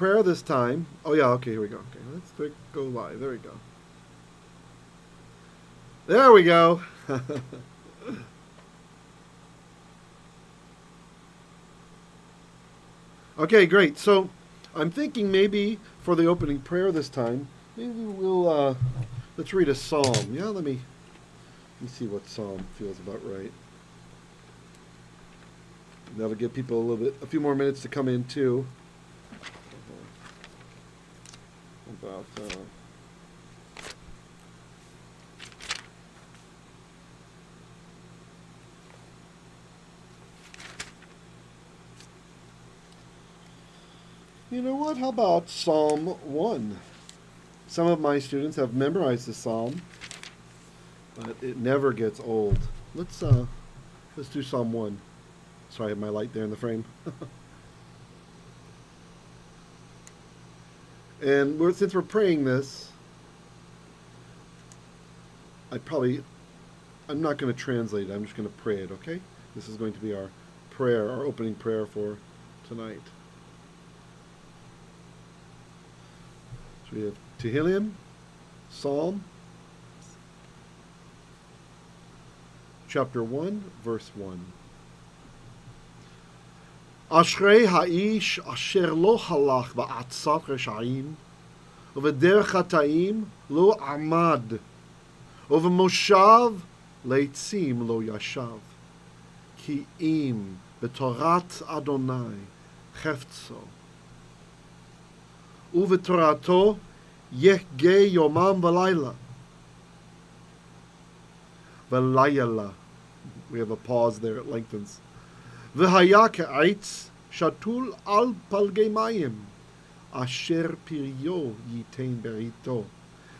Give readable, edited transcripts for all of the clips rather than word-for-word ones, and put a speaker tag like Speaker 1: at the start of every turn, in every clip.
Speaker 1: prayer this time. Oh yeah, okay, here we go. Okay, let's click go live. There we go. There we go. Okay, great. So I'm thinking maybe for the opening prayer this time, maybe we'll let's read a psalm. Yeah, let me see what psalm feels about right. That'll give people a few more minutes to come in too. About you know what? How about Psalm 1? Some of my students have memorized the psalm, but it never gets old. Let's do Psalm 1. Sorry, I have my light there in the frame. And since we're praying this, I'm not going to translate it. I'm just going to pray it, okay? This is going to be our prayer, our opening prayer for tonight. So we have Tehillim, Psalm, chapter 1, verse 1. Ashrei ha'ish asher lo halach ba'atzat reshaim, u'v'derech hata'im lo amad, u'v'moshav leitzim lo yashav, ki im b'torat Adonai cheftzo, u'v'torato yehge yomam v'layla. V'layla. We have a pause there, it lengthens. V'haya ka'aitz shatul al palgei mayim, asher piryo yitain berito,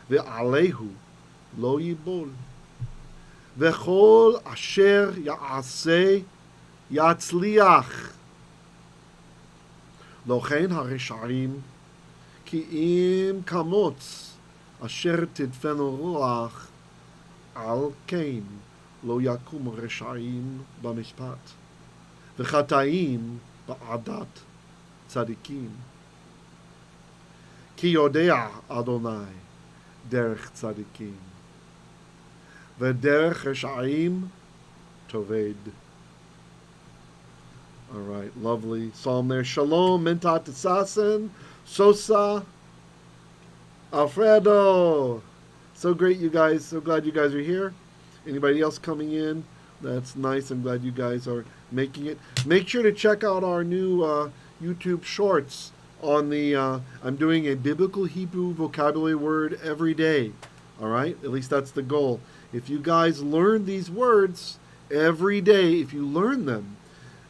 Speaker 1: ve'alehu lo yibol, ve'chol asher ya'aseh yatzliach. Lochen hareshaim ki im kamotz asher tidfenu ruach al kein lo yakum reshaim b'mishpat. V'chataim ba'adat tzadikim. Ki yodea Adonai derech tzadikim. V'derech reshaim toved. All right, lovely psalm there. Shalom, mentat tzasen, Sosa, Alfredo. So great, you guys. So glad you guys are here. Anybody else coming in? That's nice. I'm glad you guys are making it. Make sure to check out our new YouTube shorts on the, I'm doing a biblical Hebrew vocabulary word every day. All right? At least that's the goal. If you guys learn these words every day, if you learn them,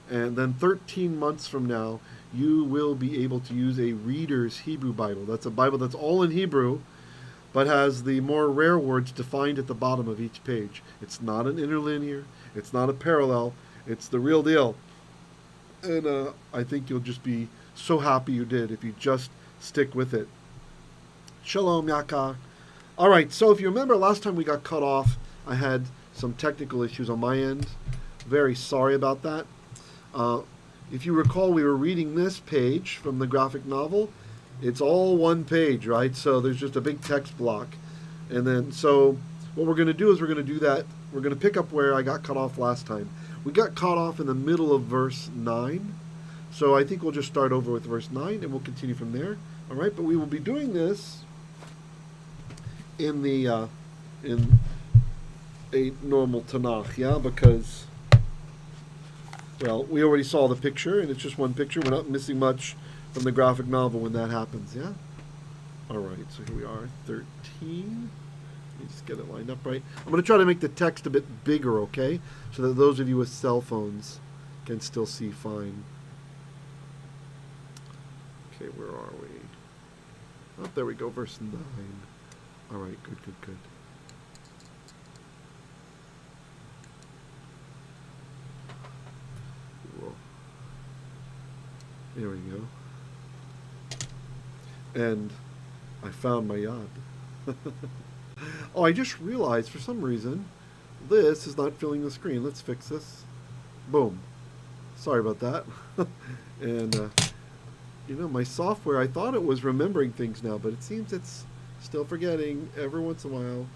Speaker 1: and then 13 months from now, you will be able to use a Reader's Hebrew Bible. That's a Bible that's all in Hebrew, but has the more rare words defined at the bottom of each page. It's not an interlinear. It's not a parallel. It's the real deal. And I think you'll just be so happy you did if you just stick with it. Shalom, Yaka. All right, so if you remember last time we got cut off, I had some technical issues on my end. Very sorry about that. If you recall, we were reading this page from the graphic novel. It's all one page, right? So there's just a big text block. And then, so what we're going to do is we're going to do that. We're going to pick up where I got cut off last time. We got cut off in the middle of verse 9. So I think we'll just start over with verse 9 and we'll continue from there. All right, but we will be doing this in the in a normal Tanakh, yeah, because, well, we already saw the picture, and it's just one picture. We're not missing much from the graphic novel when that happens, yeah? All right, so here we are, 13. Let me just get it lined up right. I'm going to try to make the text a bit bigger, okay? So that those of you with cell phones can still see fine. Okay, where are we? Oh, there we go, verse 9. All right, good, good, good. Whoa. There we go. And I found my yad. Oh, I just realized for some reason this is not filling the screen. Let's fix this. Boom. Sorry about that. And My software, I thought it was remembering things now, but it seems it's still forgetting every once in a while.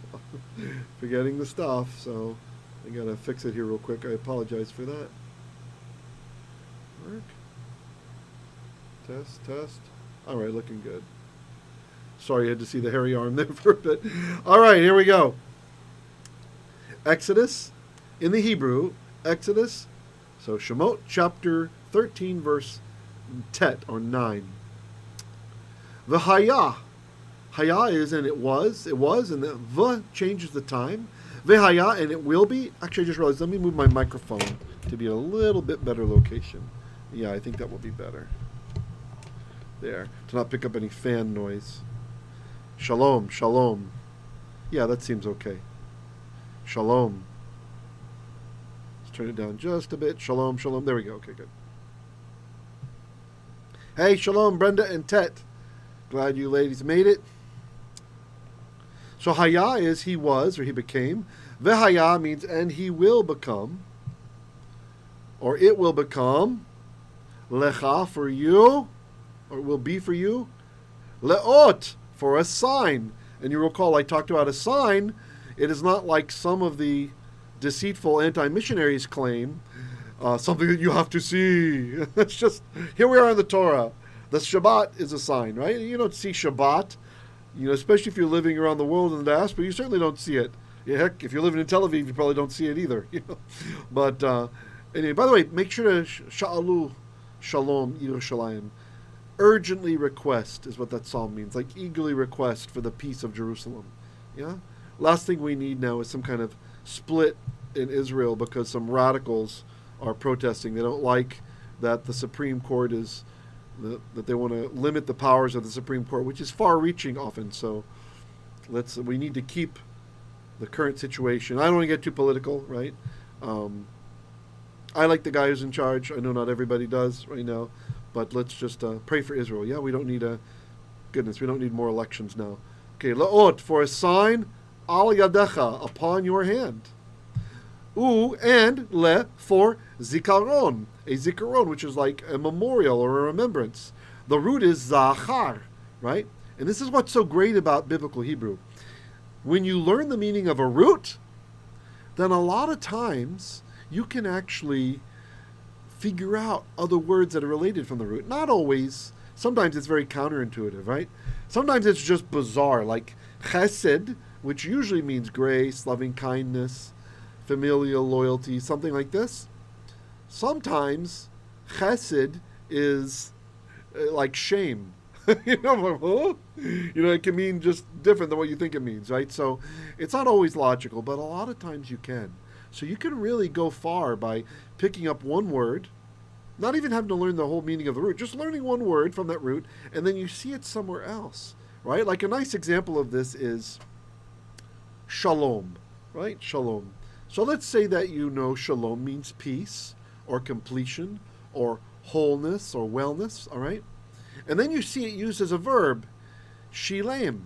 Speaker 1: Forgetting the stuff, so I gotta fix it here real quick. I apologize for that. Work. Test. All right, looking good. Sorry, you had to see the hairy arm there for a bit. All right, here we go. Exodus, in the Hebrew, Exodus, so Shemot, chapter 13, verse tet, or 9. V'haya. Haya is, and it was, and the v changes the time. V'haya, and it will be. Actually, I just realized, let me move my microphone to be a little bit better location. Yeah, I think that will be better. There, to not pick up any fan noise. Shalom. Yeah, that seems okay. Shalom. Let's turn it down just a bit. Shalom. There we go. Okay, good. Hey, shalom, Brenda and Tet. Glad you ladies made it. So haya is he was, or he became. Vehaya means and he will become, or it will become. Lecha for you, or it will be for you. Leot for a sign. And you recall I talked about a sign. It is not like some of the deceitful anti-missionaries claim, something that you have to see. It's just, here we are in the Torah. The Shabbat is a sign, right? You don't see Shabbat, especially if you're living around the world in the diaspora, you certainly don't see it. Yeah, heck, if you're living in Tel Aviv, you probably don't see it either. But anyway, by the way, make sure to sha'alu shalom Yerushalayim. Urgently request is what that psalm means, like eagerly request for the peace of Jerusalem. Yeah? Last thing we need now is some kind of split in Israel because some radicals are protesting. They don't like that the Supreme Court is, that they want to limit the powers of the Supreme Court, which is far-reaching often. So we need to keep the current situation. I don't want to get too political, right? I like the guy who's in charge. I know not everybody does right now. But let's just pray for Israel. Yeah, we don't need we don't need more elections now. Okay, la'ot, for a sign, al yadecha, upon your hand. And le, for zikaron, a zikaron, which is like a memorial or a remembrance. The root is zachar, right? And this is what's so great about biblical Hebrew. When you learn the meaning of a root, then a lot of times you can actually figure out other words that are related from the root. Not always. Sometimes it's very counterintuitive, right? Sometimes it's just bizarre, like chesed, which usually means grace, loving kindness, familial loyalty, something like this. Sometimes chesed is like shame. It can mean just different than what you think it means, right? So it's not always logical, but a lot of times you can. So you can really go far by picking up one word, not even having to learn the whole meaning of the root, just learning one word from that root, and then you see it somewhere else, right? Like a nice example of this is shalom, right? Shalom. So let's say that shalom means peace or completion or wholeness or wellness, all right? And then you see it used as a verb, shilem.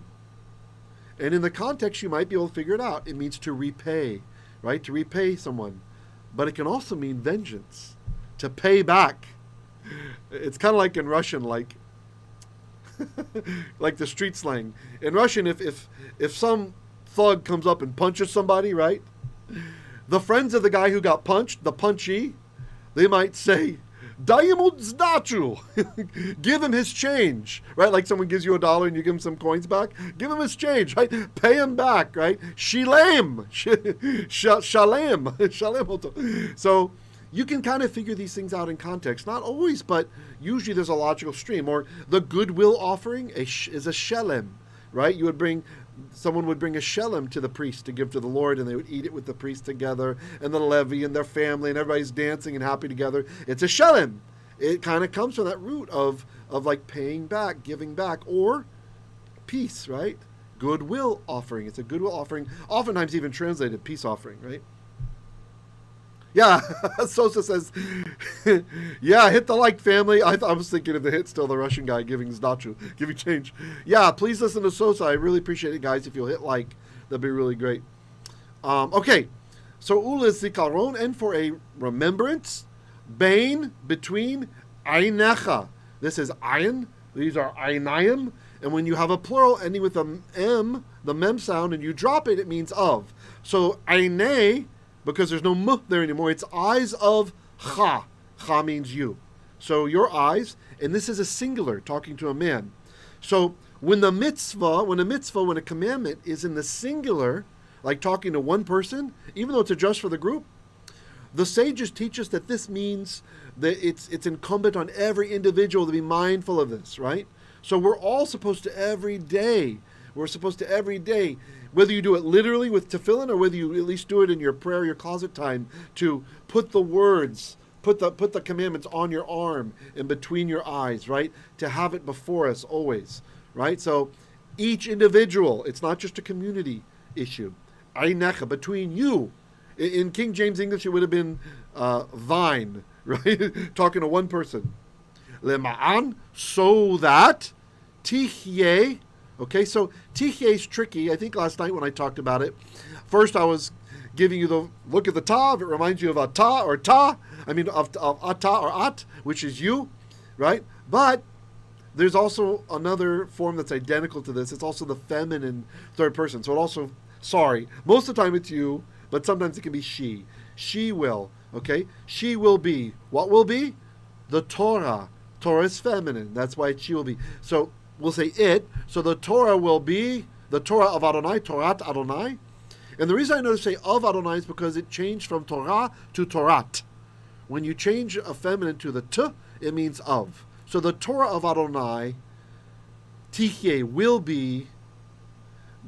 Speaker 1: And in the context, you might be able to figure it out. It means to repay, right? To repay someone. But it can also mean vengeance, to pay back. It's kind of like in Russian, like the street slang. In Russian, if some thug comes up and punches somebody, right? The friends of the guy who got punched, the punchee, they might say, "Daj mu zdatu." Give him his change, right? Like someone gives you $1 and you give him some coins back. Give him his change, right? Pay him back, right? Shilem, shalem. So you can kind of figure these things out in context. Not always, but usually there's a logical stream. Or the goodwill offering is a shelem, right? Someone would bring a shelem to the priest to give to the Lord, and they would eat it with the priest together, and the Levi and their family, and everybody's dancing and happy together. It's a shelem. It kind of comes from that root of like paying back, giving back, or peace, right? Goodwill offering. It's a goodwill offering, oftentimes even translated peace offering, right? Yeah, Sosa says, yeah, hit the like, family. I was thinking of the hit still, the Russian guy giving zdatu, giving change. Yeah, please listen to Sosa. I really appreciate it, guys. If you'll hit like, that'd be really great. Okay, so ul is zikaron, and for a remembrance, bain, between, eyneykha, This is ayin. These are eyneykha. And when you have a plural ending with a m, the mem sound, and you drop it, it means of. So eynei, because there's no m there anymore, it's eyes of cha. Cha means you. So your eyes, and this is a singular, talking to a man. So when a commandment is in the singular, like talking to one person, even though it's a just for the group, the sages teach us that this means that it's incumbent on every individual to be mindful of this, right? So we're all supposed to every day, whether you do it literally with tefillin or whether you at least do it in your prayer, your closet time, to put the words, put the commandments on your arm and between your eyes, right? To have it before us always, right? So each individual, it's not just a community issue. Eyneykha, between you. In King James English, it would have been thine, right? Talking to one person. Lema'an, so that tiheyeh. Okay, so tiheyeh is tricky. I think last night when I talked about it, first I was giving you the look at the tav. It reminds you of ata or ta. I mean of ata or at, which is you, right? But there's also another form that's identical to this. It's also the feminine third person. So it also, most of the time it's you, but sometimes it can be she. She will, okay? She will be. What will be? The Torah. Torah is feminine. That's why she will be. So we'll say it. So the Torah will be the Torah of Adonai, Torat Adonai. And the reason I know to say of Adonai is because it changed from Torah to Torat. When you change a feminine to the t, it means of. So the Torah of Adonai, tiheyeh, will be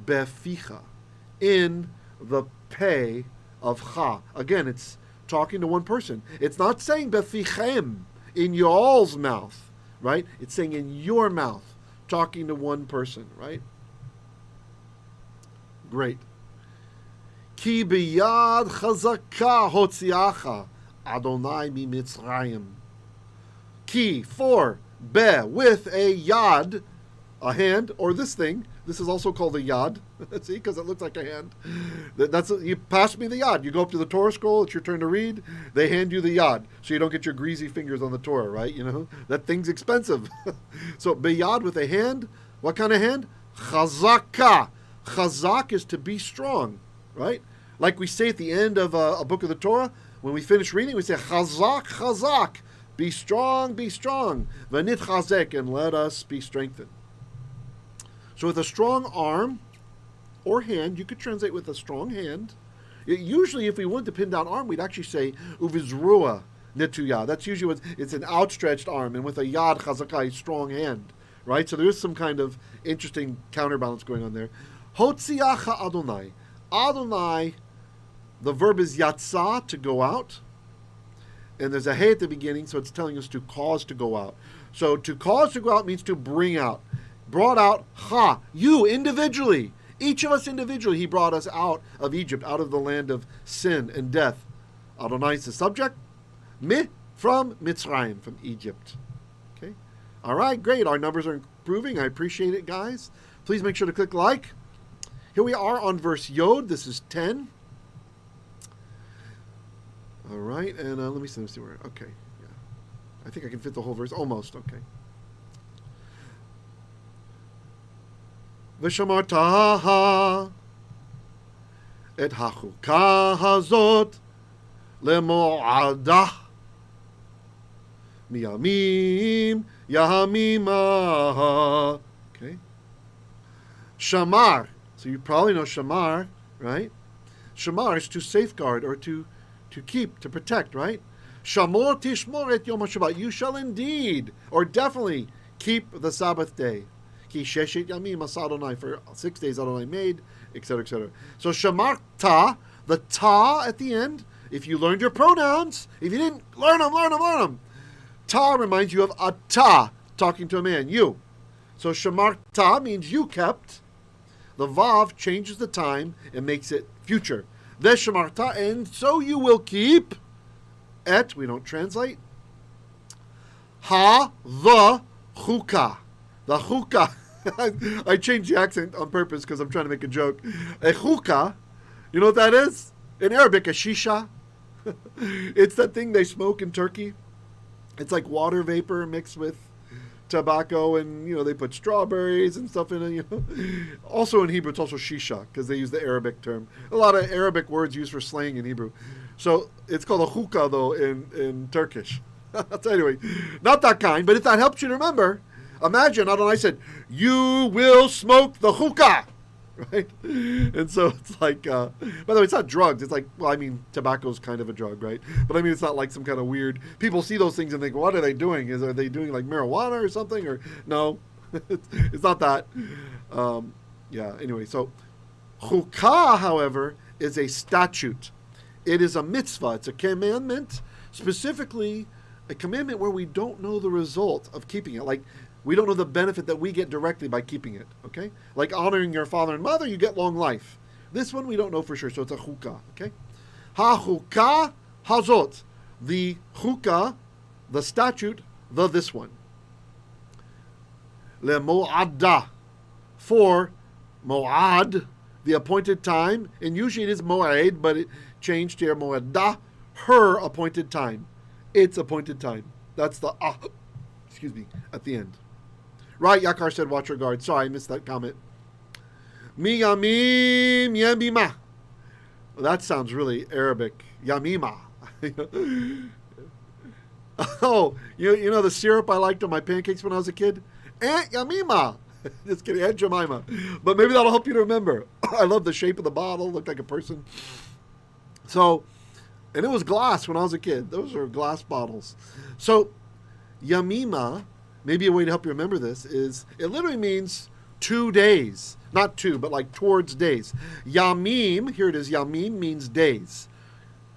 Speaker 1: beficha, in the pay of cha. Again, it's talking to one person. It's not saying befichem, in y'all's mouth, right? It's saying in your mouth, talking to one person, right? Great. Ki biyad chazaka hotziacha Adonai mimitzrayim. Ki, for, be, with a yad, a hand, or this thing. This is also called a yad. See, because it looks like a hand. You pass me the yad. You go up to the Torah scroll. It's your turn to read. They hand you the yad, so you don't get your greasy fingers on the Torah, right? You know that thing's expensive. So beyad with a hand. What kind of hand? Chazaka. Chazak is to be strong, right? Like we say at the end of a book of the Torah, when we finish reading, we say chazak, chazak. Be strong, be strong. V'nit chazek, and let us be strengthened. So with a strong arm or hand, you could translate with a strong hand. Usually, if we wanted to pin down arm, we'd actually say uvizrua netuya. That's usually it's an outstretched arm, and with a yad chazakai, strong hand, right? So there is some kind of interesting counterbalance going on there. Hotziacha Adonai. Adonai, the verb is yatsa, to go out. And there's a hey at the beginning, so it's telling us to cause to go out. So to cause to go out means to bring out. Brought out, ha, you individually. Each of us individually, he brought us out of Egypt, out of the land of sin and death. Adonai is the subject. Mi, from Mitzrayim, from Egypt. Okay. All right, great. Our numbers are improving. I appreciate it, guys. Please make sure to click like. Here we are on verse Yod. This is 10. All right, and let me see where. Okay, yeah, I think I can fit the whole verse almost. Okay. V'shamarta et hachuqah hazot lemo'adah miyamiym yamiymah. Okay. Shamar. So you probably know shamar, right? Shamar is to safeguard or to keep, to protect, right? Shamor tishmor et yom HaShabbat. You shall indeed, or definitely, keep the Sabbath day. Ki sheshet yamim asa Adonai, for 6 days Adonai made, etc., etc. So shamarta, the ta at the end, if you learned your pronouns, if you didn't, learn them. Ta reminds you of ata, talking to a man, you. So shamarta means you kept. The vav changes the time and makes it future. Veshamarta, and so you will keep et, we don't translate, the chuqah. The chuqah. I changed the accent on purpose because I'm trying to make a joke. A chuqah, you know what that is? In Arabic, a shisha. It's that thing they smoke in Turkey. It's like water vapor mixed with tobacco, and they put strawberries and stuff in it. Also in Hebrew, it's also shisha because they use the Arabic term. A lot of Arabic words used for slang in Hebrew. So it's called a hookah though in Turkish. So anyway, not that kind. But if that helps you to remember, imagine Adonai said, "You will smoke the hookah." Right? And so it's like, by the way, it's not drugs. It's like, well, I mean, tobacco's kind of a drug, right? But I mean, it's not like some kind of weird, people see those things and think, what are they doing? Are they doing like marijuana or something? Or no, it's not that. Yeah, anyway, so hachuqah, however, is a statute. It is a mitzvah. It's a commandment, specifically a commandment where we don't know the result of keeping it. Like, we don't know the benefit that we get directly by keeping it, okay? Like honoring your father and mother, you get long life. This one we don't know for sure, so it's a hachuqah, okay? Hachuqah hazot. The hachuqah, the statute, this one. Le mo'adda. For mo'ad, the appointed time, and usually it is mo'ed, but it changed here, mo'adda, her appointed time. Its appointed time. That's the at the end. Right, Yakar said, watch your guard. Sorry, I missed that comment. Miyamiym, yamiymah. Well, that sounds really Arabic. Yamiymah. Oh, you know the syrup I liked on my pancakes when I was a kid? Aunt Yamiymah. Just kidding, Aunt Jemima. But maybe that'll help you to remember. I love the shape of the bottle. Looked like a person. So, and it was glass when I was a kid. Those are glass bottles. So, yamiymah, maybe a way to help you remember this is, it literally means 2 days. Not two, but like towards days. Yamiym, here it is, yamiym means days.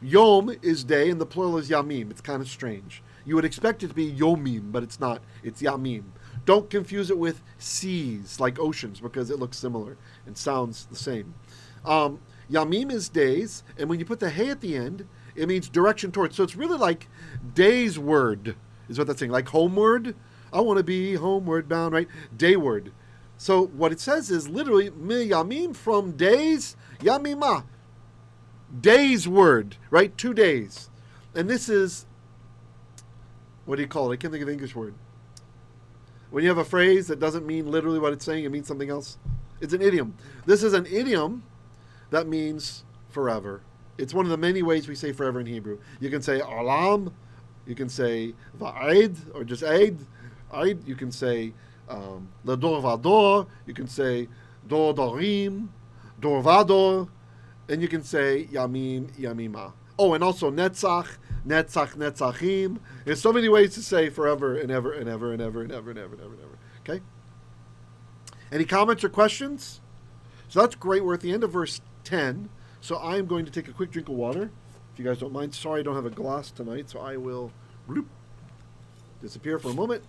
Speaker 1: Yom is day, and the plural is yamiym. It's kind of strange. You would expect it to be yomim, but it's not. It's yamiym. Don't confuse it with seas, like oceans, because it looks similar and sounds the same. Yamiym is days, and when you put the hey at the end, it means direction towards. So it's really like days word, is what that's saying. Like homeward. I want to be homeward bound, right? Dayward. So what it says is literally miyamiym, from days, yamiymah. Days word, right? 2 days. And this is, what do you call it? I can't think of the English word. When you have a phrase that doesn't mean literally what it's saying, it means something else. It's an idiom. This is an idiom that means forever. It's one of the many ways we say forever in Hebrew. You can say alam, you can say va'id, or just aid. You can say ledor vador, you can say dor dorim, dor vador, and you can say yamim, yamiymah. Oh, and also netzach, netzachim. There's so many ways to say forever and ever and ever and ever and ever and ever and ever and ever. Okay? Any comments or questions? So that's great. We're at the end of verse 10. So I'm going to take a quick drink of water, if you guys don't mind. Sorry I don't have a glass tonight, so I will bloop, disappear for a moment.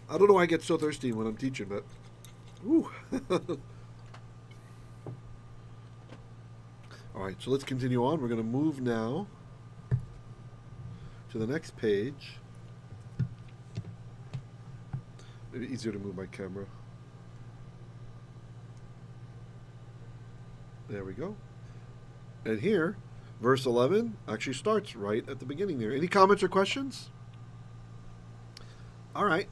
Speaker 1: I don't know why I get so thirsty when I'm teaching, but ooh. All right, so let's continue on. We're going to move now to the next page. Maybe easier to move my camera. There we go. And here, verse 11 actually starts right at the beginning there. Any comments or questions? All right.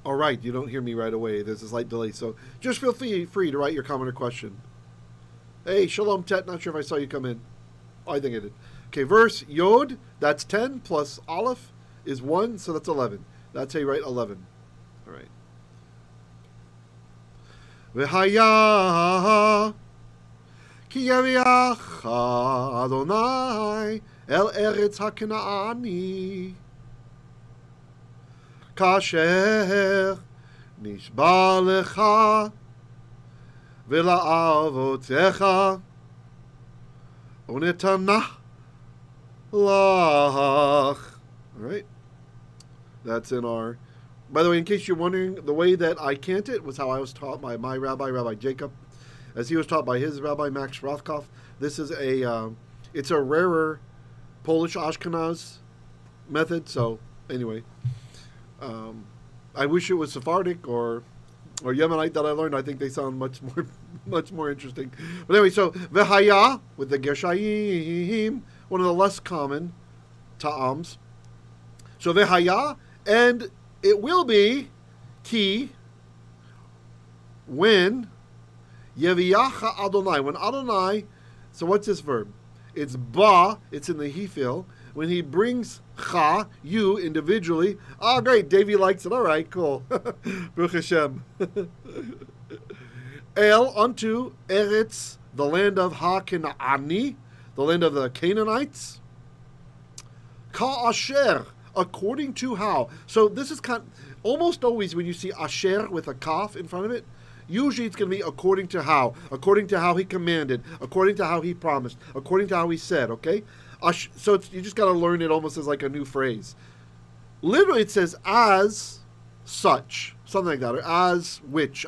Speaker 1: All right, you don't hear me right away. There's a slight delay, so just feel free to write your comment or question. Hey, Shalom Tet, not sure if I saw you come in. Oh, I think I did. Okay, verse Yod, that's 10, plus Aleph is 1, so that's 11. That's how you write 11. All right. V'haya ki yeviakha Adonai el eretz haknaani kasher nishba velavoteykha unetana lach. All right. That's in our... By the way, in case you're wondering, the way that I cant it was how I was taught by my rabbi, Rabbi Jacob, as he was taught by his rabbi, Max Rothkopf. This is it's a rarer Polish Ashkenaz method. So, anyway, I wish it was Sephardic or Yemenite that I learned. I think they sound much more interesting. But anyway, so vehayah with the gershayim, one of the less common ta'ams. So vehayah, and it will be ki when yeviakha Adonai. When Adonai, so what's this verb? It's ba, it's in the Hifil. When he brings cha, you individually. Ah, great, Davey likes it. All right, cool. Baruch Hashem. El, unto Eretz, the land of Ha-Kena'ani, the land of the Canaanites. Ka-asher, according to how. So this is almost always when you see asher with a kaf in front of it, usually it's going to be according to how he commanded, according to how he promised, according to how he said, okay? So you just got to learn it almost as like a new phrase. Literally it says as such, something like that, or as which,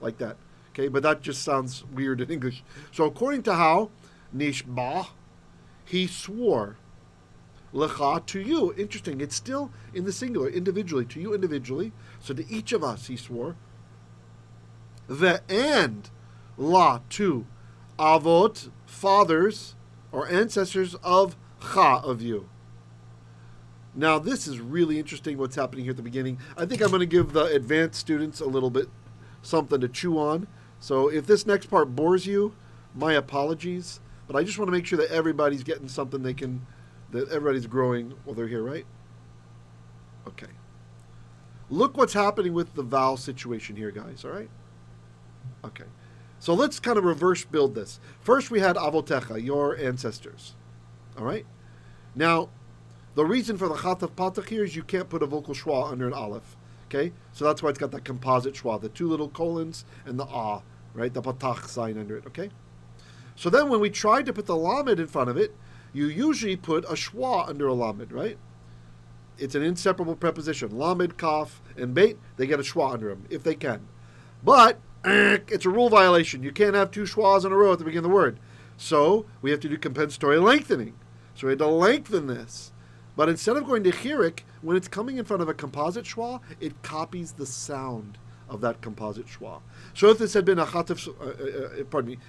Speaker 1: like that. Okay, but that just sounds weird in English. So according to how, nishba, he swore, lecha, to you. Interesting, it's still in the singular, individually, to you individually. So to each of us he swore. And la, to avot, fathers, or ancestors of cha, of you. Now this is really interesting what's happening here at the beginning. I think I'm going to give the advanced students a little bit something to chew on. So if this next part bores you, my apologies. But I just want to make sure that everybody's getting something that everybody's growing while they're here, right? Okay. Look what's happening with the vowel situation here, guys, all right? Okay. So let's kind of reverse build this. First we had velavoteykha, your ancestors. All right? Now, the reason for the chat of patach here is you can't put a vocal schwa under an aleph. Okay? So that's why it's got that composite schwa, the two little colons and the ah, right? The patach sign under it, okay? So then when we tried to put the lamed in front of it, you usually put a schwa under a lamed, right? It's an inseparable preposition. Lamed, kaf, and beit, they get a schwa under them, if they can. But it's a rule violation. You can't have two schwas in a row at the beginning of the word. So we have to do compensatory lengthening. So we had to lengthen this. But instead of going to chirik, when it's coming in front of a composite schwa, it copies the sound of that composite schwa. So if this had been a chataf,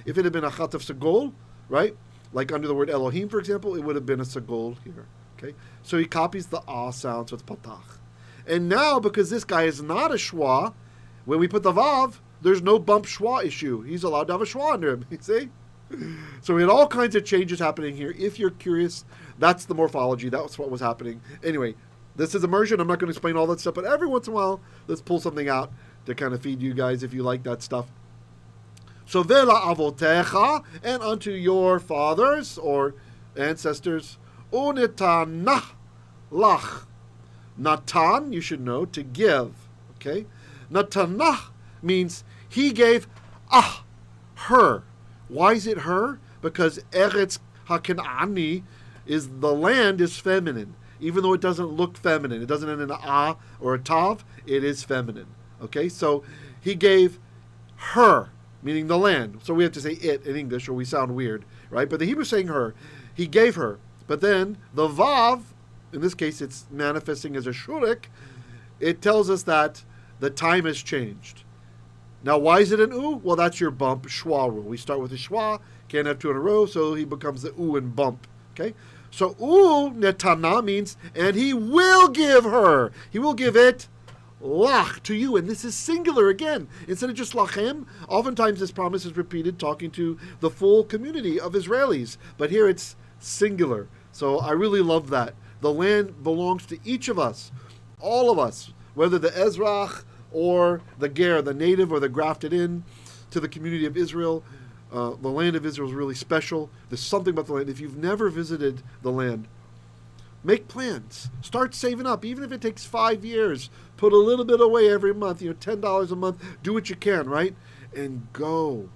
Speaker 1: if it had been a chataf sagol, right? Like under the word Elohim, for example, it would have been a sagol here. Okay? So he copies the ah sound, so it's patach. And now, because this guy is not a schwa, when we put the vav, there's no bump schwa issue. He's allowed to have a schwa under him, you see? So we had all kinds of changes happening here. If you're curious, that's the morphology. That's what was happening. Anyway, this is immersion. I'm not going to explain all that stuff, but every once in a while, let's pull something out to kind of feed you guys if you like that stuff. So velavoteykha, and unto your fathers or ancestors, unitanah lach. Natan, you should know, to give. Okay? Natanah means he gave her. Why is it her? Because Eretz HaKena'ani is the land is feminine. Even though it doesn't look feminine. It doesn't end in an ah or a tav. It is feminine. Okay? So he gave her, meaning the land. So we have to say it in English or we sound weird. Right? But the Hebrew's saying her. He gave her. But then the vav, in this case it's manifesting as a shurik, it tells us that the time has changed. Now, why is it an u? Well, that's your bump schwa rule. We start with a schwa, can't have two in a row, so he becomes the u and bump. Okay? So, u netana means, and he will give her. He will give it lach to you. And this is singular again. Instead of just lachem, oftentimes this promise is repeated talking to the full community of Israelis. But here it's singular. So I really love that. The land belongs to each of us, all of us, whether the Ezrach or the ger, the native or the grafted in to the community of Israel. The land of Israel is really special. There's something about the land. If you've never visited the land, make plans. Start saving up, even if it takes 5 years. Put a little bit away every month, $10 a month. Do what you can, right? And go.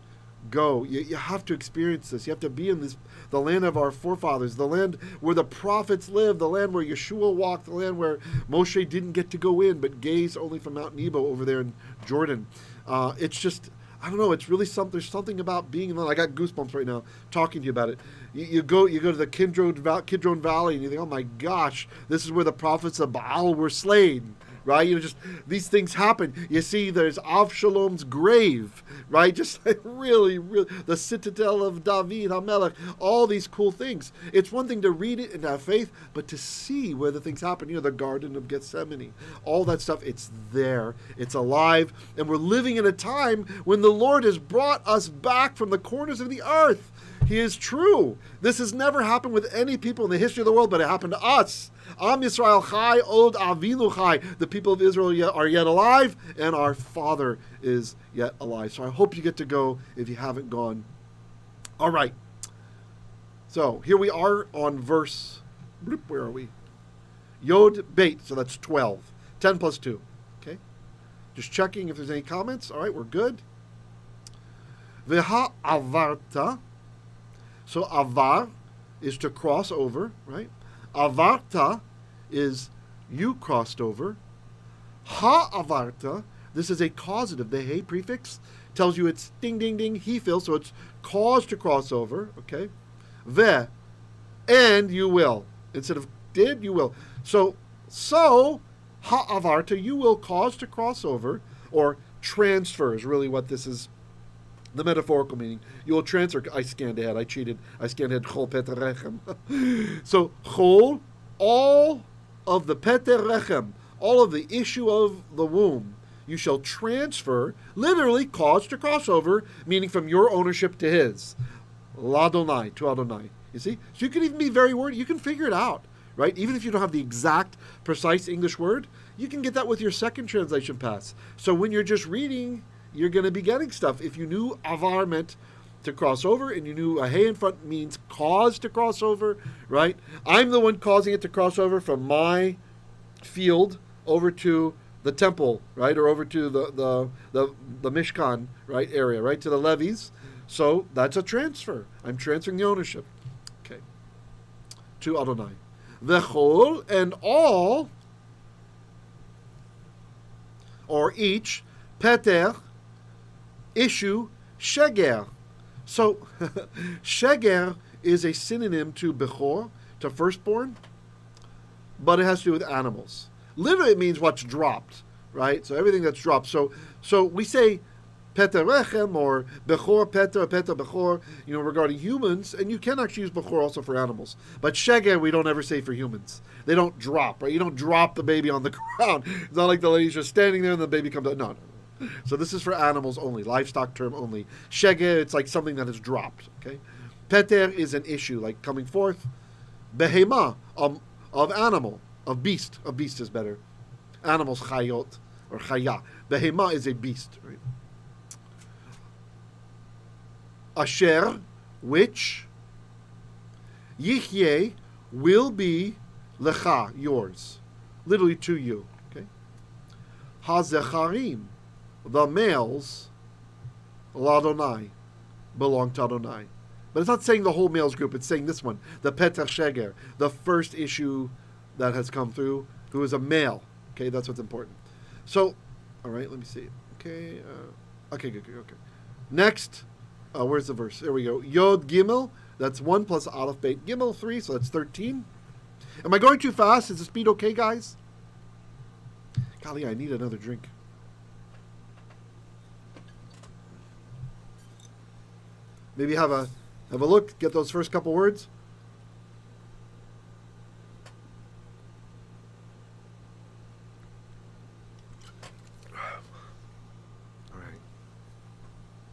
Speaker 1: You have to experience this. You have to be in the land of our forefathers, the land where the prophets lived, the land where Yeshua walked, the land where Moshe didn't get to go in, but gazed only from Mount Nebo over there in Jordan. It's just, I don't know, it's really something. There's something about being in the land. I got goosebumps right now talking to you about it. You go to the Kidron Valley and you think, oh my gosh, this is where the prophets of Baal were slain, right? Just these things happen. You see, there's Avshalom's grave, right? Just like really, the citadel of David HaMelech, all these cool things. It's one thing to read it and have faith, but to see where the things happen, the Garden of Gethsemane, all that stuff, it's there, it's alive, and we're living in a time when the Lord has brought us back from the corners of the earth. He is true. This has never happened with any people in the history of the world, but it happened to us. Am Yisrael Chai, Od Avinu Chai. The people of Israel are yet alive, and our Father is yet alive. So I hope you get to go if you haven't gone. All right. So here we are on verse, where are we? Yod Beit, so that's 12. 10 plus 2. Okay. Just checking if there's any comments. All right, we're good. Vehaavareta. So avar is to cross over, right? Avarta is you crossed over. Haavarta, this is a causative. The hey prefix tells you it's ding, ding, ding, Hifil, so it's caused to cross over, okay? Ve, and you will. Instead of did, you will. So haavarta, you will cause to cross over, or transfer is really what this is. The metaphorical meaning. You will transfer. I scanned ahead. I cheated. I scanned ahead. Chol peter rechem. So, chol, all of the peter rechem, all of the issue of the womb, you shall transfer, literally cause to cross over, meaning from your ownership to his. L'Adonai, to Adonai. You see? So you can even be very wordy. You can figure it out, right? Even if you don't have the exact, precise English word, you can get that with your second translation pass. So when you're just reading, you're going to be getting stuff. If you knew avar meant to cross over, and you knew a hey in front means cause to cross over, right? I'm the one causing it to cross over from my field over to the temple, right? Or over to the Mishkan, right, area, right? To the levies. So that's a transfer. I'm transferring the ownership. Okay. To Adonai. V'chol, and all, or each, peter, issue, sheger. So, sheger is a synonym to bechor, to firstborn, but it has to do with animals. Literally, it means what's dropped, right? So everything that's dropped. So we say peter rechem or bechor peter bechor, regarding humans, and you can actually use bechor also for animals. But sheger we don't ever say for humans. They don't drop, right? You don't drop the baby on the ground. It's not like the lady's just standing there and the baby comes out. No. So this is for animals only, livestock term only. Sheger, it's like something that is dropped. Okay, peter is an issue, like coming forth. Behema, of animal, of beast is better. Animals, chayot or chaya. Behema is a beast. Right? Asher, which yihyeh will be lecha, yours, literally to you. Okay, hazecharim. The males, l'Adonai, belong to Adonai. But it's not saying the whole males group, it's saying this one, the Peter Sheger, the first issue that has come through, who is a male. Okay, that's what's important. So, all right, let me see. Okay, good. Next, where's the verse? There we go. Yod Gimel, that's 1 plus Aleph Beit Gimel, 3, so that's 13. Am I going too fast? Is the speed okay, guys? Golly, I need another drink. Maybe have a look, get those first couple words. All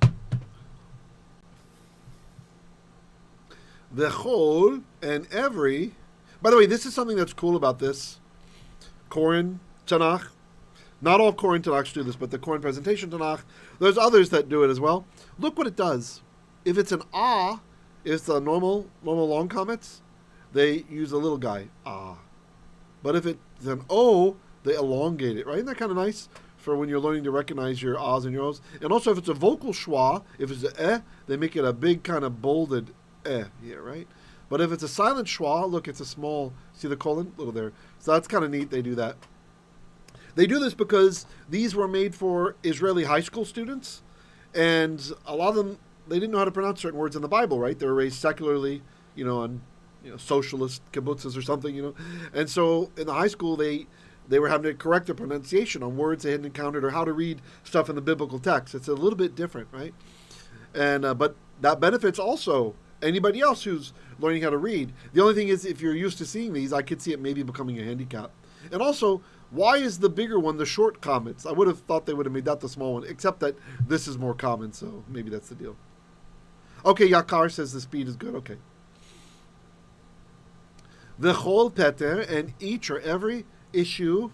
Speaker 1: right. The whole and every. By the way, this is something that's cool about this Koran Tanakh. Not all Koran Tanakhs do this, but the Koran Presentation Tanakh. There's others that do it as well. Look what it does. If it's an it's the normal long comments, they use a little guy, But if it's an O, they elongate it, right? Isn't that kind of nice for when you're learning to recognize your ahs and your O's? And also if it's a vocal schwa, if it's an they make it a big kind of bolded here, right? But if it's a silent schwa, look, it's a small, see the colon? Little there. So that's kind of neat, they do that. They do this because these were made for Israeli high school students, and a lot of them, they didn't know how to pronounce certain words in the Bible, right? They were raised secularly, on socialist kibbutzes or something, And so in the high school, they they were having to correct the pronunciation on words they hadn't encountered or how to read stuff in the biblical text. It's a little bit different, right? And but that benefits also anybody else who's learning how to read. The only thing is, if you're used to seeing these, I could see it maybe becoming a handicap. And also, why is the bigger one the short comments? I would have thought they would have made that the small one, except that this is more common, so maybe that's the deal. Okay, Yakar says the speed is good. Okay. The whole peter, and each or every issue.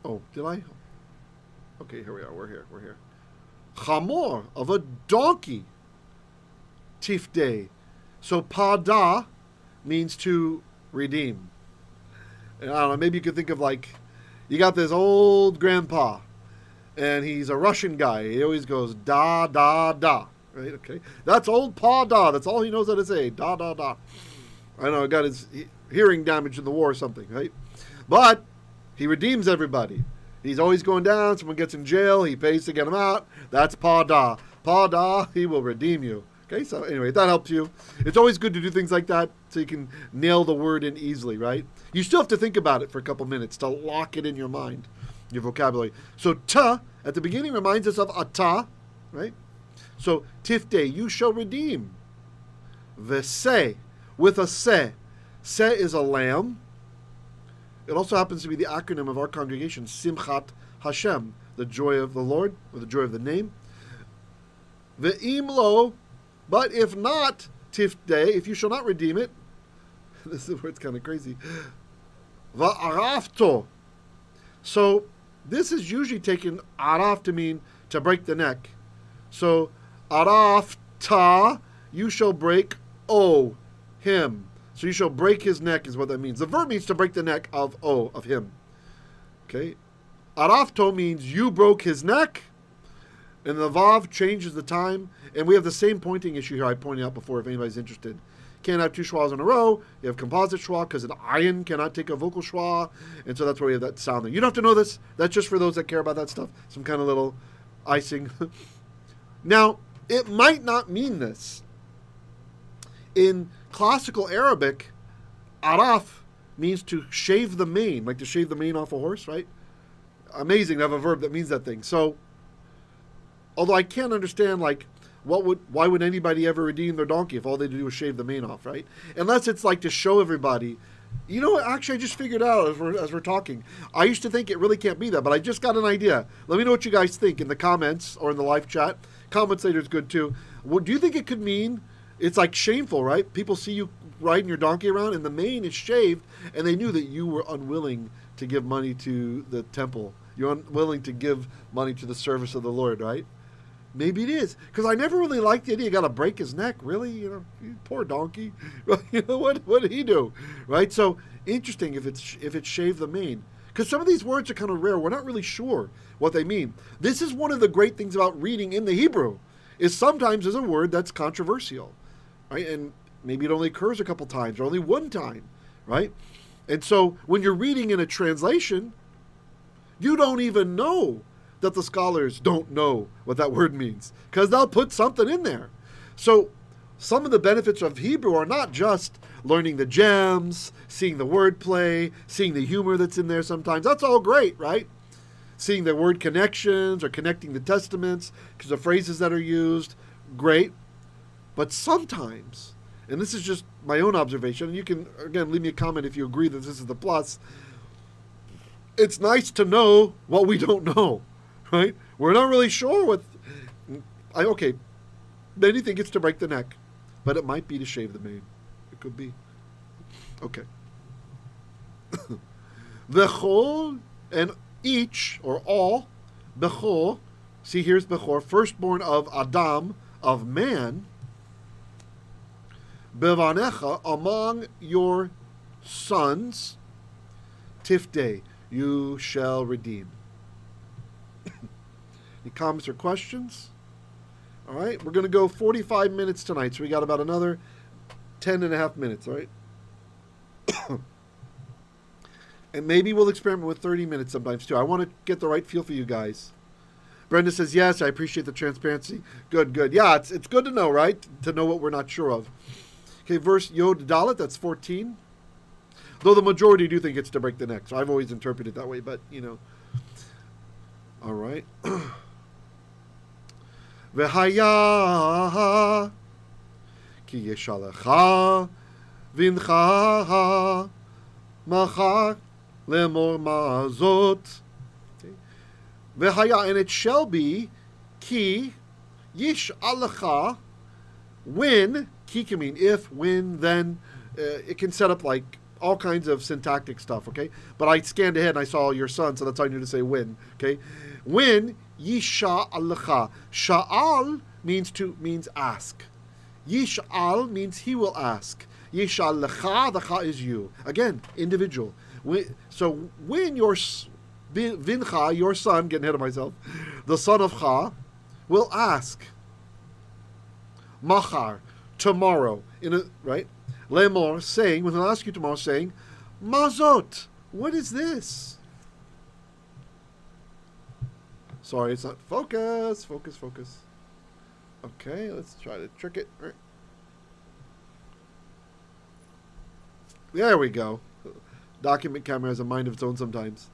Speaker 1: Oh, did I? Okay, here we are. We're here. Chamor, of a donkey. Tifdei. So pada means to redeem. And I don't know, maybe you could think of like, you got this old grandpa, and he's a Russian guy. He always goes da, da, da. Right, okay. That's old Pa Da. That's all he knows how to say. Da, da, da. I know, got his hearing damage in the war or something, right? But he redeems everybody. He's always going down. Someone gets in jail. He pays to get him out. That's Pa Da. Pa Da, he will redeem you. Okay, so anyway, that helps you. It's always good to do things like that so you can nail the word in easily, right? You still have to think about it for a couple minutes to lock it in your mind, your vocabulary. So ta, at the beginning, reminds us of ata, right? So, tifdei, you shall redeem. Vese, with a se. Se is a lamb. It also happens to be the acronym of our congregation, Simchat Hashem, the joy of the Lord, or the joy of the name. Ve'im lo, but if not, tifdei, if you shall not redeem it, this is where it's kind of crazy. Vayaraphto. So, this is usually taken araf to mean to break the neck. So, arafta, you shall break, him. So you shall break his neck is what that means. The verb means to break the neck of him. Okay. Arafto means you broke his neck. And the vav changes the time. And we have the same pointing issue here I pointed out before if anybody's interested. Can't have two schwas in a row. You have composite schwa because an ayin cannot take a vocal schwa. And so that's why we have that sounding. You don't have to know this. That's just for those that care about that stuff. Some kind of little icing. Now, it might not mean this. In classical Arabic, araf means to shave the mane, like to shave the mane off a horse, right? Amazing to have a verb that means that thing. So, although I can't understand, like, why would anybody ever redeem their donkey if all they do is shave the mane off, right? Unless it's like to show everybody. You know what? Actually, I just figured out as we're talking. I used to think it really can't be that, but I just got an idea. Let me know what you guys think in the comments or in the live chat. Comments later is good too. What do you think it could mean? It's like shameful, right? People see you riding your donkey around and the mane is shaved, and they knew that you were unwilling to give money to the temple. You're unwilling to give money to the service of the Lord, right? Maybe it is, because I never really liked the idea. You got to break his neck, really? You know, you poor donkey. You know what did he do, right? So interesting if it's shave the mane, because some of these words are kind of rare. We're not really sure what they mean. This is one of the great things about reading in the Hebrew, is sometimes there's a word that's controversial, right? And maybe it only occurs a couple times or only one time, right? And so when you're reading in a translation, you don't even know that the scholars don't know what that word means, because they'll put something in there. So some of the benefits of Hebrew are not just learning the gems, seeing the wordplay, seeing the humor that's in there sometimes. That's all great, right? Seeing the word connections or connecting the testaments because of phrases that are used, great. But sometimes, and this is just my own observation, and you can, again, leave me a comment if you agree that this is the plus, it's nice to know what we don't know, right? We're not really sure what... Okay, then you think it's to break the neck, but it might be to shave the mane. It could be. Okay. Bechol, and each, or all, Bechol, see here's Bechor, firstborn of Adam, of man, Bevanecha, among your sons, Tifdei, you shall redeem. Any comments or questions? All right, we're going to go 45 minutes tonight, so we got about another 10 and a half minutes, all right? And maybe we'll experiment with 30 minutes sometimes, too. I want to get the right feel for you guys. Brenda says, yes, I appreciate the transparency. Good, good. Yeah, it's good to know, right? To know what we're not sure of. Okay, verse Yod Dalet, that's 14. Though the majority do think it's to break the neck. So I've always interpreted it that way, but, All right. Vehaavareta ki yeshallechenu v'incha machar lemor mazot. Vehaya, and it shall be ki yeshallechenu, when, ki can mean if, when, then. It can set up like all kinds of syntactic stuff, okay? But I scanned ahead and I saw your son, so that's how I knew to say when, okay? When yeshallechenu. Sha'al means ask. Yish'al means he will ask. Yeshallechenu, the cha is you. Again, individual. So when your vincha, your son, getting ahead of myself, the son of cha, will ask, machar, tomorrow, right? Lemor, saying, when he'll ask you tomorrow, saying, mazot, what is this? Sorry, it's not. Focus. Okay, let's try to trick it. There we go. Document camera has a mind of its own sometimes.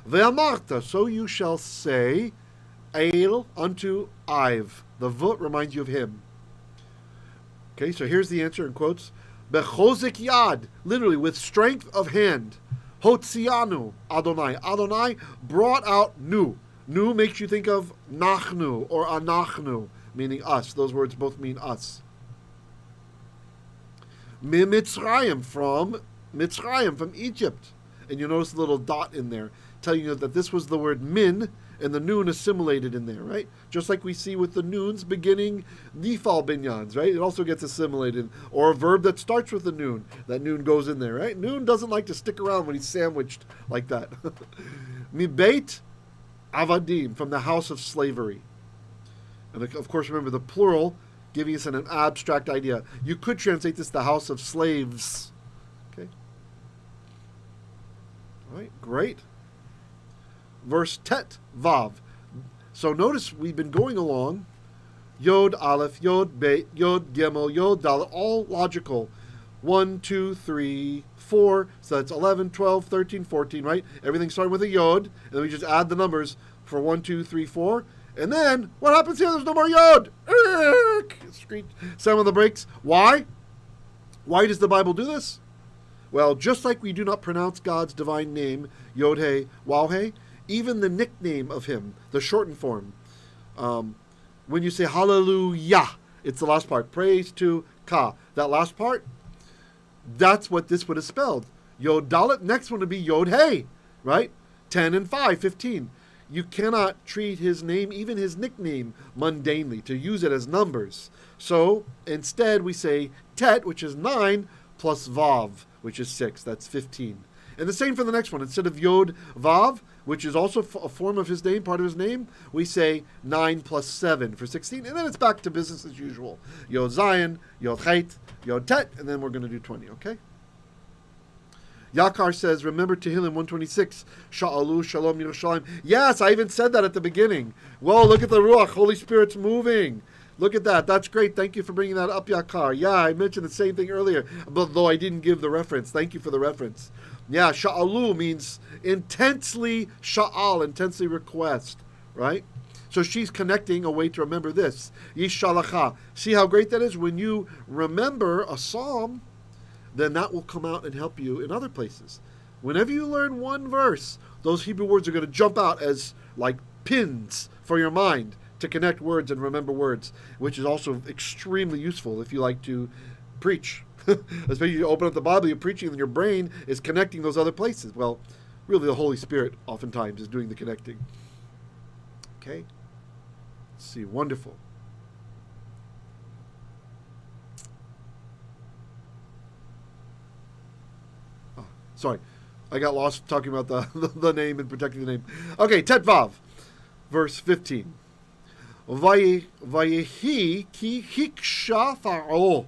Speaker 1: Ve'amarta, so you shall say, eil, unto I've. The vut reminds you of him. Okay, so here's the answer in quotes. Bechozik yad, literally with strength of hand. Hotzianu, Adonai. Adonai brought out nu. Nu makes you think of nachnu or anachnu, meaning us. Those words both mean us. Mitzrayim, from Egypt. And you notice the little dot in there, telling you that this was the word min, and the noon assimilated in there, right? Just like we see with the noons beginning nifal binyans, right? It also gets assimilated. Or a verb that starts with the noon. That noon goes in there, right? Noon doesn't like to stick around when he's sandwiched like that. Mibeit avadim, from the house of slavery. And of course, remember the plural, giving us an abstract idea. You could translate this the house of slaves. Okay. All right, great. Verse tet vav. So notice we've been going along. Yod aleph, yod beit, yod gimel, yod dalet, all logical. 1, 2, 3, 4. So that's 11, 12, 13, 14, right? Everything starting with a yod. And then we just add the numbers for 1, 2, 3, 4. And then what happens here? There's no more yod. Screech. Slam on the brakes. Why? Why does the Bible do this? Well, just like we do not pronounce God's divine name, Yod-He, Waw-He, even the nickname of him, the shortened form. When you say hallelujah, it's the last part. Praise to Ka. That last part, that's what this would have spelled. Yod Dalet, next one would be Yod Hey, right? 10 and 5, 15. You cannot treat his name, even his nickname, mundanely, to use it as numbers. So instead we say Tet, which is 9, plus Vav, which is 6. That's 15. And the same for the next one. Instead of Yod Vav, which is also a form of his name, part of his name, we say 9 plus 7 for 16. And then it's back to business as usual. Yod Zion, Yod Chet, Yod Tet, and then we're going to do 20, okay? Yakar says, remember Tehillim 126, Sha'alu Shalom Yerushalayim. Yes, I even said that at the beginning. Well, look at the Ruach, Holy Spirit's moving. Look at that. That's great. Thank you for bringing that up, Yakar. Yeah, I mentioned the same thing earlier, but though I didn't give the reference. Thank you for the reference. Yeah, Sha'alu means intensely sha'al, intensely request, right? So she's connecting a way to remember this. Yeshallechenu. See how great that is? When you remember a psalm, then that will come out and help you in other places. Whenever you learn one verse, those Hebrew words are going to jump out as like pins for your mind to connect words and remember words, which is also extremely useful if you like to preach. Especially you open up the Bible, you're preaching, and your brain is connecting those other places. Well, really the Holy Spirit oftentimes is doing the connecting. Okay? Let's see. Wonderful. Oh, sorry. I got lost talking about the name and protecting the name. Okay, Tet Vav, verse 15. Vayehi ki hiksha Pharaoh.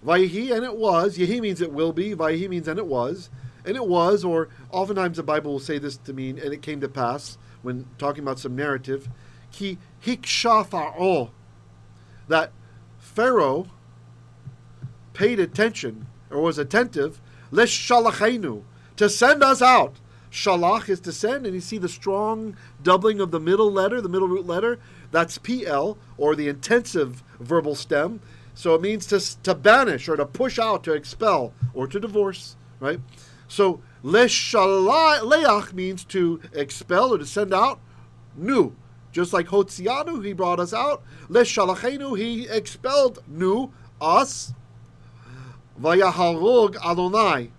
Speaker 1: Vayehi, and it was. Yehi means it will be. Vayehi means and it was. And it was, or oftentimes the Bible will say this to mean, and it came to pass, when talking about some narrative, ki hiksha Pharaoh, that Pharaoh paid attention, or was attentive, leshallechenu, to send us out. Shalach is to send, and you see the strong doubling of the middle letter, the middle root letter. That's Piel, or the intensive verbal stem. So it means to banish, or to push out, to expel, or to divorce, right? So leshallech means to expel or to send out. Nu, just like hotzianu, he brought us out. Leshallechenu, he expelled nu, us. Vayaharog Adonai,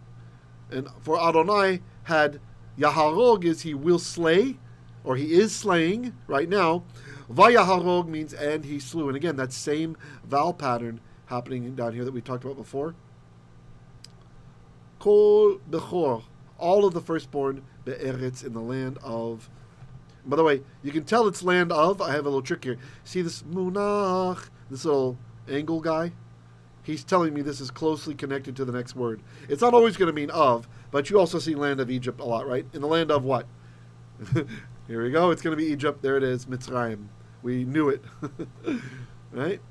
Speaker 1: and for Adonai had Yaharog is he will slay, or he is slaying right now. Vayaharog means and he slew. And again, that same vowel pattern happening down here that we talked about before. Kol bechor, all of the firstborn be'eretz, in the land of. By the way, you can tell it's land of. I have a little trick here. See this munach, this little angle guy? He's telling me this is closely connected to the next word. It's not always going to mean of, but you also see land of Egypt a lot, right? In the land of what? Here we go. It's going to be Egypt. There it is, Mitzrayim. We knew it. Right?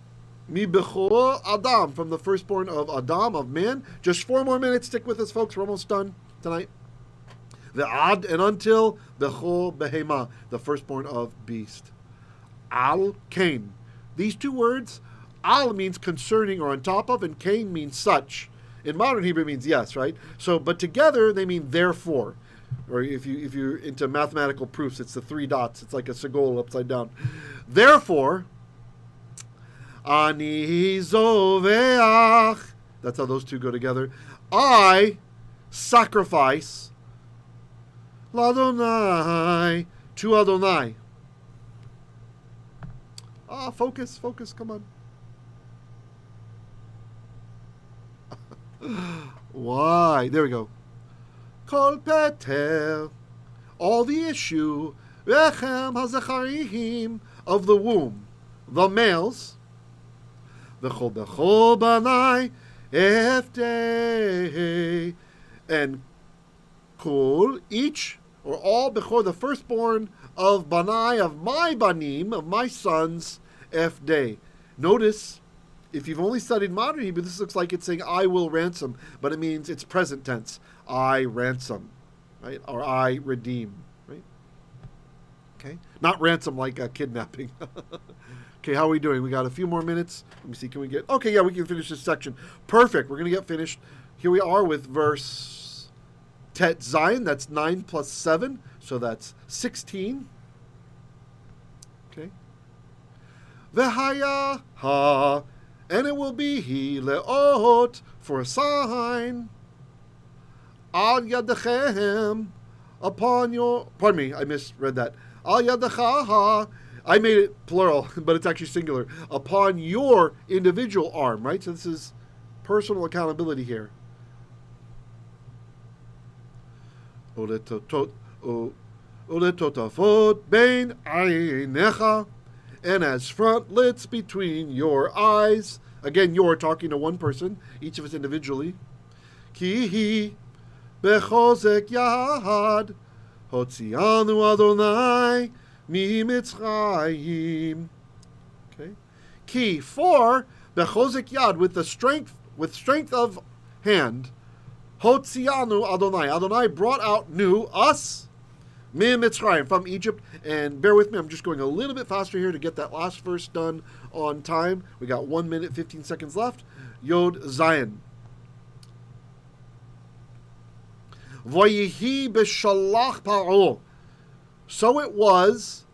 Speaker 1: Mi bechor Adam, from the firstborn of Adam, of man. Just 4 more minutes. Stick with us, folks. We're almost done tonight. The ad, and until bechor behema, the firstborn of beast. Al Cain. These 2 words, al means concerning or on top of, and Cain means such. In modern Hebrew, it means yes, right? So, but together they mean therefore. Or if you're into mathematical proofs, it's the 3 dots. It's like a segol upside down. Therefore, ani zoveach. That's how those 2 go together. I sacrifice l'Adonai, to Adonai. Focus, come on. Why? There we go. Kol peter, all the issue, rechem hazecharim, of the womb, the males, v'chol bechol banai eftei, and kol, each, or all, bechor, the firstborn of banai, of my banim, of my sons, eftei. Notice, if you've only studied modern Hebrew, this looks like it's saying I will ransom, but it means it's present tense. I ransom, right? Or I redeem, right? Okay. Not ransom like kidnapping. Okay, how are we doing? We got a few more minutes. Let me see, can we get... Okay, yeah, we can finish this section. Perfect, we're going to get finished. Here we are with verse Tet Zayin, that's 9 plus 7, so that's 16. Okay. Vehaavareta, and it will be he leot, for a sign. Al yadechem, upon your. Pardon me, I misread that. Al yadekha, I made it plural, but it's actually singular. Upon your individual arm, right? So this is personal accountability here. Uletotafot bein eyneykha, and as frontlets between your eyes. Again, you're talking to one person, each of us individually. Ki bechozek yad, hotzianu Adonai mimitzrayim. Okay. Ki, for bechozek yad, with strength of hand. Hotzianu Adonai. Adonai brought out us, Mitzrayim, from Egypt. And bear with me, I'm just going a little bit faster here to get that last verse done on time. We got 1 minute, 15 seconds left. Yod Zayin. Vayihi beshallach Pharaoh. So it was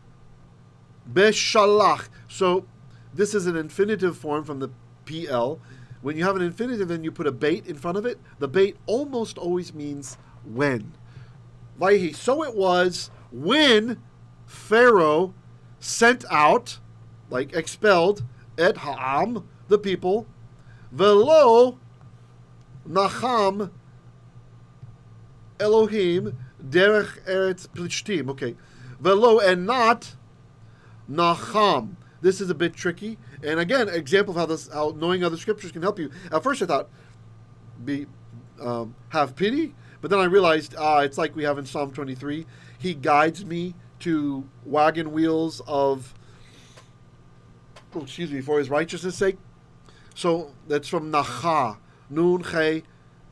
Speaker 1: beshallach. So this is an infinitive form from the Piel. When you have an infinitive and you put a bait in front of it, the bait almost always means when. Vayihi. So it was when Pharaoh sent out, like expelled, et ha'am, the people, velo nacham Elohim derech eretz plishtim. Okay, velo, and not nacham. This is a bit tricky, and again, example of how knowing other scriptures can help you. At first, I thought have pity, but then I realized it's like we have in Psalm 23. He guides me to wagon wheels of, for his righteousness' sake. So that's from nacha, nun che,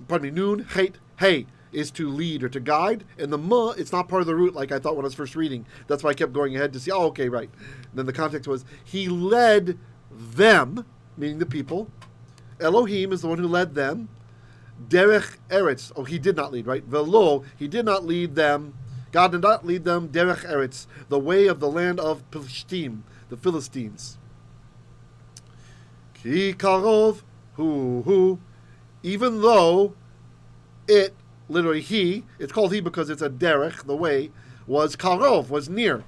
Speaker 1: pardon me, nun, chet, hey is to lead or to guide, and the ma, it's not part of the root like I thought when I was first reading. That's why I kept going ahead to see, oh, okay, right. And then the context was, he led them, meaning the people. Elohim is the one who led them. Derech eretz, oh, he did not lead, right? Velo, he did not lead them. God did not lead them. Derech eretz, the way of the land of Philistine, the Philistines. Ki karov, hu, even though it, literally he, it's called he because it's a derech, the way, was karov, was near.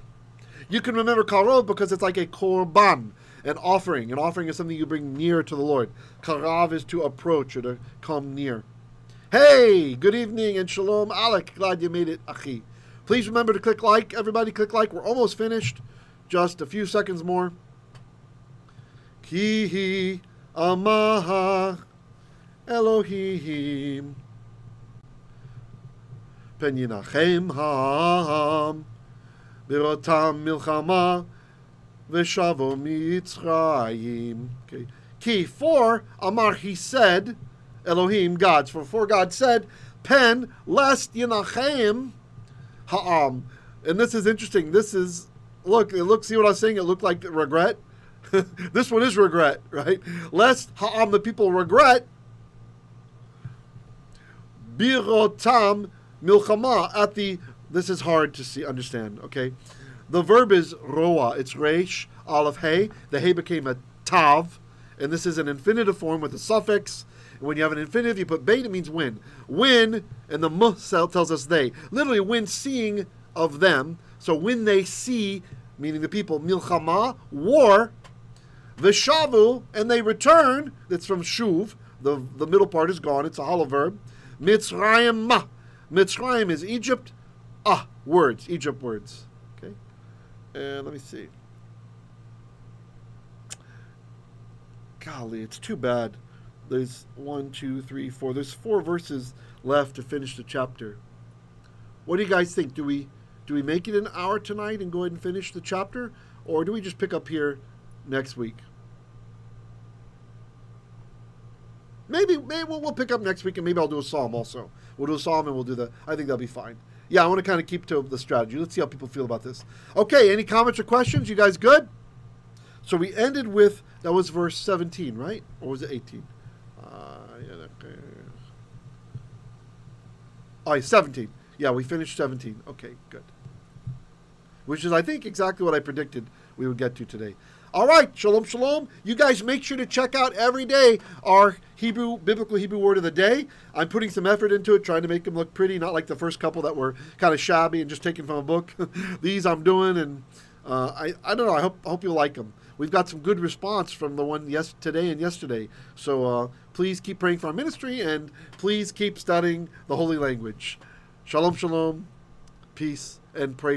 Speaker 1: You can remember karov because it's like a korban, an offering. An offering is something you bring near to the Lord. Karav is to approach or to come near. Hey, good evening and shalom, Alec. Glad you made it, Achi. Please remember to click like. Everybody click like. We're almost finished. Just a few seconds more. Ki amaha Elohim pen yinachem ha'am birotam milchama v'shavo mitzrayim. Okay. Ki, for amar, he said, Elohim, God. For God said, pen, lest yinachem ha'am. And this is interesting. This is, look, see what I was saying? It looked like regret. This one is regret, right? Lest ha'am, the people regret, birotam milchama, at the, this is hard to see, understand, okay? The verb is roa. It's resh, aleph, hey. The hey became a tav, and this is an infinitive form with a suffix. And when you have an infinitive, you put beit, it means when. When, and the muh tells us they. Literally, when seeing of them. So when they see, meaning the people, milchama, war, v'shavu, and they return. That's from shuv. The middle part is gone. It's a hollow verb. Mitzrayim ma. Mitzrayim is Egypt. Words. Egypt words. Okay. And let me see. Golly, it's too bad. There's 1, 2, 3, 4. There's 4 verses left to finish the chapter. What do you guys think? Do we make it an hour tonight and go ahead and finish the chapter, or do we just pick up here next week? Maybe we'll pick up next week, and maybe I'll do a psalm also. We'll do a psalm and we'll do I think that'll be fine. Yeah, I want to kind of keep to the strategy. Let's see how people feel about this. Okay, any comments or questions? You guys good? So we ended with, that was verse 17, right? Or was it 18? 17. Yeah, we finished 17. Okay, good. Which is, I think, exactly what I predicted we would get to today. All right, shalom, shalom. You guys make sure to check out every day our biblical Hebrew word of the day. I'm putting some effort into it, trying to make them look pretty, not like the first couple that were kind of shabby and just taken from a book. These I'm doing, and I don't know. I hope you'll like them. We've got some good response from the one today and yesterday. So please keep praying for our ministry, and please keep studying the holy language. Shalom, shalom, peace, and pray.